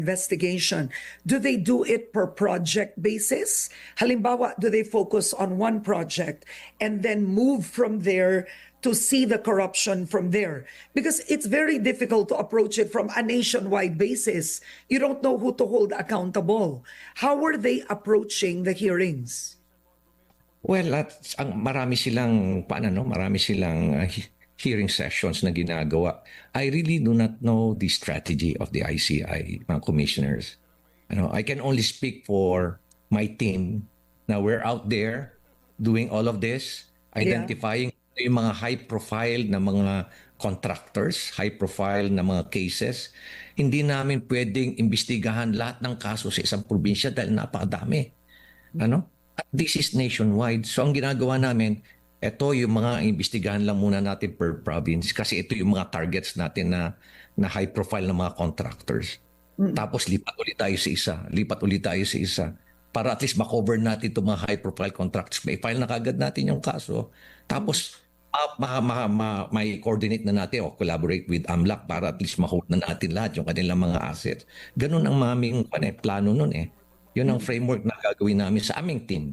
investigation, do they do it per project basis? Halimbawa, do they focus on one project and then move from there to see the corruption from there? Because it's very difficult to approach it from a nationwide basis. You don't know who to hold accountable. How are they approaching the hearings? Well, marami silang hearing sessions na ginagawa. I really do not know the strategy of the ICI, mga commissioners. I can only speak for my team. Now we're out there doing all of this, identifying yung mga high-profile na mga contractors, high-profile na mga cases. Hindi namin pwedeng imbestigahan lahat ng kaso sa isang probinsya dahil napakadami. At this is nationwide. So ang ginagawa namin, ito yung mga imbestigahan lang muna natin per province kasi ito yung mga targets natin na high-profile na mga contractors. Tapos lipat ulit tayo sa isa. Para at least makover natin itong mga high-profile contractors. May file na kagad natin yung kaso. Tapos may coordinate na natin o collaborate with AMLAC para at least mahold na natin lahat yung kanilang mga assets. Ganun ang maming plano nun eh. Yun ang framework na gagawin namin sa aming team.